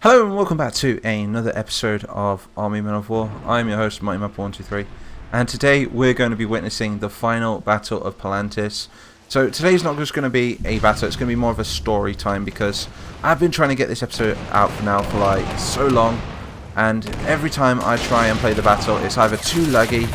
Hello and welcome back to another episode of Army Men of War. I'm your host, Mighty Mapper 123, and today we're going to be witnessing the final battle of Purlantis. So today's not just going to be a battle, it's going to be more of a story time because I've been trying to get this episode out now for like so long, and every time I try and play the battle it's either too laggy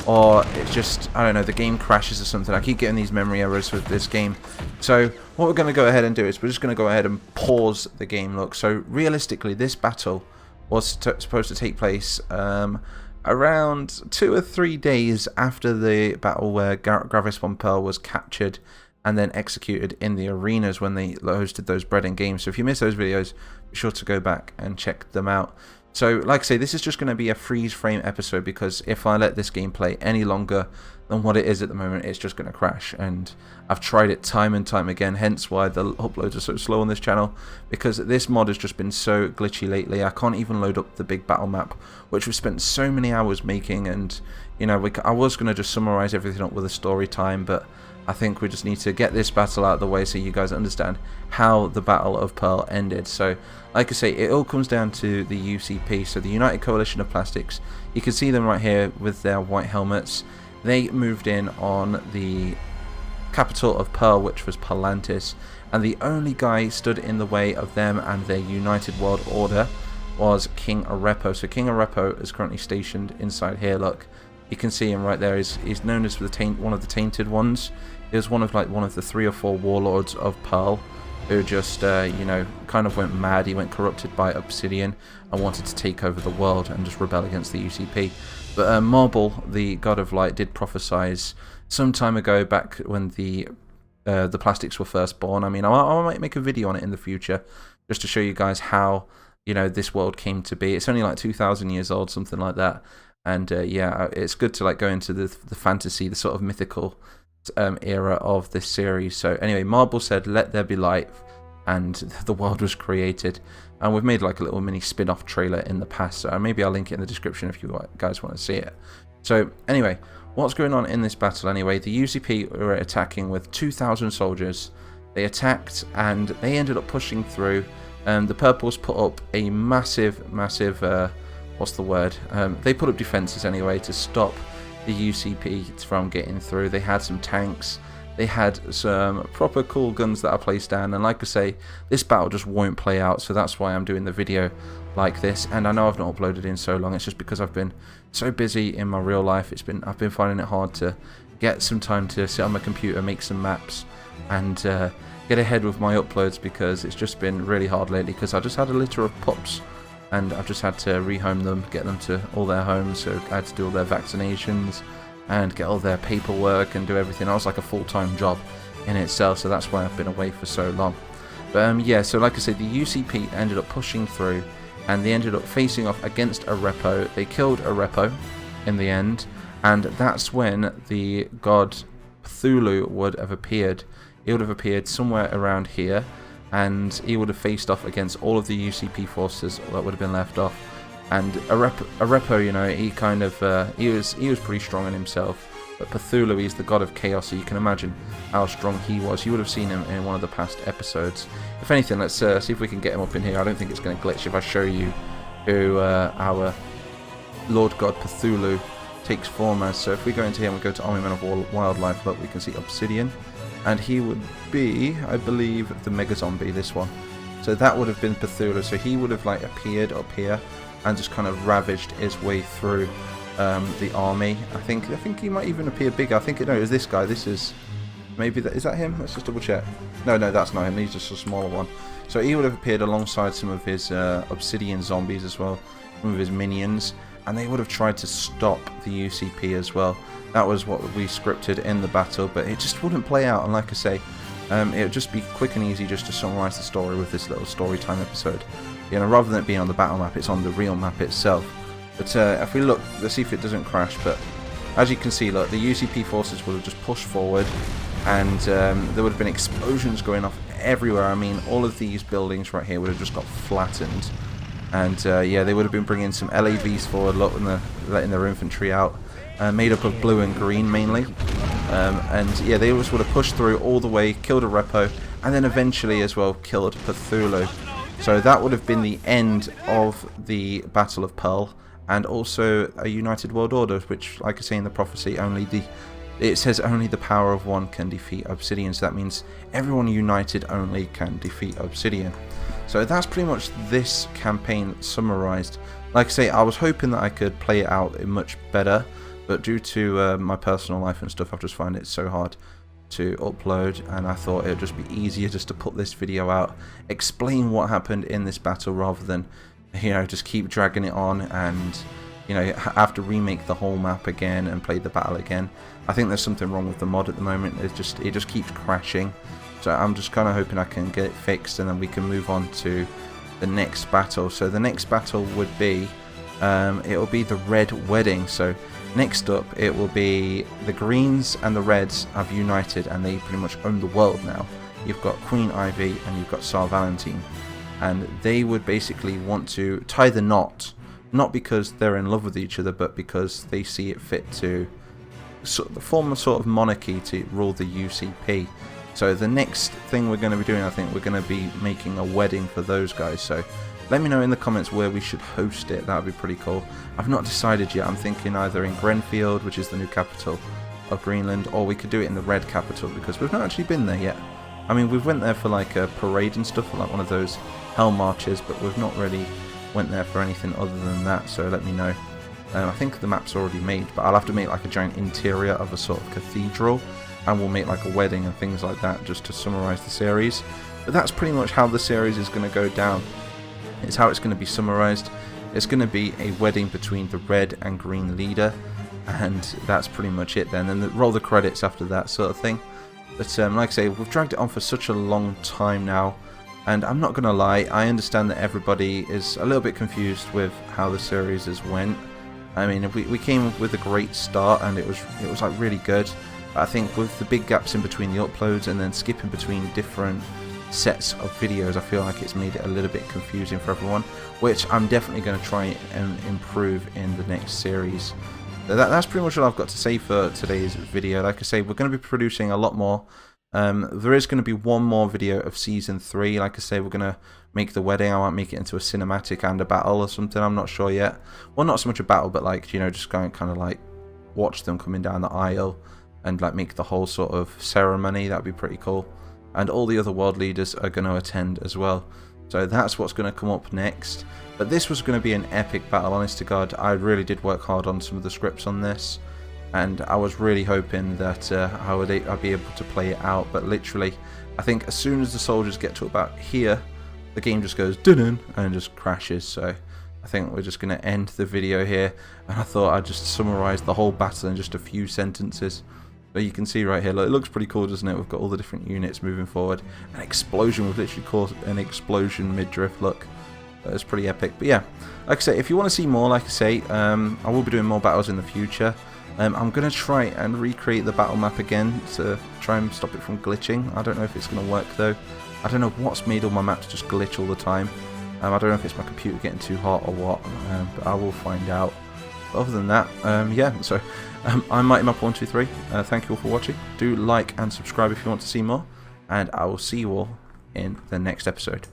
or it's just, I don't know, the game crashes or something. I keep getting these memory errors with this game. So what we're going to go ahead and do is we're just going to go ahead and pause the game. Look, so realistically this battle was supposed to take place around 2 or 3 days after the battle where Gravis von Pearl was captured and then executed in the arenas when they hosted those breeding games. So if you missed those videos, be sure to go back and check them out. So, like I say, this is just going to be a freeze frame episode because if I let this game play any longer than what it is at the moment, it's just going to crash. And I've tried it time and time again, hence why the uploads are so slow on this channel, because this mod has just been so glitchy lately. I can't even load up the big battle map, which we've spent so many hours making. And, you know, I was going to just summarize everything up with a story time, but I think we just need to get this battle out of the way so you guys understand how the Battle of Pearl ended. So, like I say, it all comes down to the UCP, so the United Coalition of Plastics. You can see them right here with their white helmets. They moved in on the capital of Pearl, which was Purlantis, and the only guy stood in the way of them and their United World Order was King Arepo. So King Arepo is currently stationed inside here. Look, you can see him right there. He's known as one of the Tainted Ones. He was one of the 3 or 4 warlords of Pearl who just, you know, kind of went mad. He went corrupted by Obsidian and wanted to take over the world and just rebel against the UCP. But Marble, the god of light, did prophesize some time ago, back when the plastics were first born. I mean, I might make a video on it in the future just to show you guys how, you know, this world came to be. It's only like 2,000 years old, something like that. And yeah, it's good to like go into the fantasy, the sort of mythical era of this series. So anyway, Marble said, "Let there be light," and the world was created. And we've made like a little mini spin-off trailer in the past, so maybe I'll link it in the description if you guys want to see it. So anyway, what's going on in this battle anyway? The UCP were attacking with 2,000 soldiers. They attacked and they ended up pushing through. The Purples put up a massive what's the word? They put up defenses anyway to stop the UCP from getting through. They had some tanks, they had some proper cool guns that I placed down, and like I say, this battle just won't play out, so that's why I'm doing the video like this. And I know I've not uploaded in so long, it's just because I've been so busy in my real life. I've been finding it hard to get some time to sit on my computer, make some maps, and get ahead with my uploads, because it's just been really hard lately, because I just had a litter of pups and I've just had to rehome them, get them to all their homes, so I had to do all their vaccinations and get all their paperwork and do everything. I was like a full-time job in itself, so that's why I've been away for so long. But yeah, so like I said, the UCP ended up pushing through and they ended up facing off against Arepo. They killed Arepo in the end, and that's when the god Cthulhu would have appeared. He would have appeared somewhere around here, and he would have faced off against all of the UCP forces that would have been left off. And Arepo, you know, he kind of he was pretty strong in himself. But Cthulhu, he's the god of chaos, so you can imagine how strong he was. You would have seen him in one of the past episodes. If anything, let's see if we can get him up in here. I don't think it's going to glitch if I show you who our Lord God Cthulhu takes form as. So if we go into here and we go to Army Men of Wildlife, look, we can see Obsidian. And he would be, I believe, the Mega Zombie, this one. So that would have been Cthulhu. So he would have like appeared up here and just kind of ravaged his way through the army. I think he might even appear bigger. I think no, it was this guy. This is maybe is that him? Let's just double check. No, that's not him. He's just a smaller one. So he would have appeared alongside some of his Obsidian zombies as well, some of his minions, and they would have tried to stop the UCP as well. That was what we scripted in the battle, but it just wouldn't play out. And like I say, it would just be quick and easy just to summarize the story with this little story time episode. You know, rather than it being on the battle map, it's on the real map itself. But if we look, let's see if it doesn't crash. But as you can see, look, the UCP forces would have just pushed forward, and there would have been explosions going off everywhere. I mean, all of these buildings right here would have just got flattened. And yeah, they would have been bringing some LAVs forward, letting their infantry out. Made up of blue and green mainly, and yeah, they just would have pushed through all the way, killed Arepo, and then eventually as well killed Cthulhu. So that would have been the end of the Battle of Pearl, and also a united world order, which, like I say in the prophecy, it says only the power of one can defeat Obsidian. So that means everyone united only can defeat Obsidian. So that's pretty much this campaign summarized. Like I say, I was hoping that I could play it out much better, but due to my personal life and stuff, I've just found it so hard to upload, and I thought it would just be easier just to put this video out, explain what happened in this battle, rather than, you know, just keep dragging it on and, you know, have to remake the whole map again and play the battle again. I think there's something wrong with the mod at the moment. It just keeps crashing. So I'm just kind of hoping I can get it fixed, and then we can move on to the next battle. So the next battle would be, it will be the Red Wedding. So next up, it will be the Greens and the Reds have united, and they pretty much own the world now. You've got Queen Ivy and you've got Tsar Valentine, and they would basically want to tie the knot, not because they're in love with each other, but because they see it fit to form a sort of monarchy to rule the UCP. So the next thing we're going to be doing, I think we're going to be making a wedding for those guys. So let me know in the comments where we should host it. That would be pretty cool. I've not decided yet. I'm thinking either in Grenfield, which is the new capital of Greenland, or we could do it in the Red capital, because we've not actually been there yet. I mean, we've went there for like a parade and stuff, like one of those hell marches, but we've not really went there for anything other than that. So let me know. I think the map's already made, but I'll have to make like a giant interior of a sort of cathedral, and we'll make like a wedding and things like that, just to summarize the series. But that's pretty much how the series is going to go down. It's how it's going to be summarized. It's going to be a wedding between the red and green leader, and that's pretty much it then. And roll the credits after that sort of thing. But like I say, we've dragged it on for such a long time now, and I'm not going to lie, I understand that everybody is a little bit confused with how the series has went. I mean, we came with a great start, and it was like really good. But I think with the big gaps in between the uploads and then skipping between different sets of videos, I feel like it's made it a little bit confusing for everyone, which I'm definitely going to try and improve in the next series. So that's pretty much all I've got to say for today's video. Like I say, we're going to be producing a lot more. There is going to be one more video of Season 3. Like I say, we're going to make the wedding. I might make it into a cinematic and a battle or something. I'm not sure yet. Well, not so much a battle, but like, you know, just kind of like watch them coming down the aisle and like make the whole sort of ceremony. That'd be pretty cool. And all the other world leaders are going to attend as well. So that's what's going to come up next. But this was going to be an epic battle, honest to God. I really did work hard on some of the scripts on this, and I was really hoping that I'd be able to play it out. But literally, I think as soon as the soldiers get to about here, the game just goes dun and just crashes. So I think we're just going to end the video here, and I thought I'd just summarize the whole battle in just a few sentences. But you can see right here, look, it looks pretty cool, doesn't it? We've got all the different units moving forward. An explosion, we've literally caused an explosion mid-drift, look. It's pretty epic. But yeah, like I say, if you want to see more, like I say, I will be doing more battles in the future. I'm going to try and recreate the battle map again to try and stop it from glitching. I don't know if it's going to work though. I don't know what's made all my maps just glitch all the time. I don't know if it's my computer getting too hot or what, but I will find out. But other than that, yeah, so I'm MightyMap123. Thank you all for watching. Do like and subscribe if you want to see more, and I will see you all in the next episode.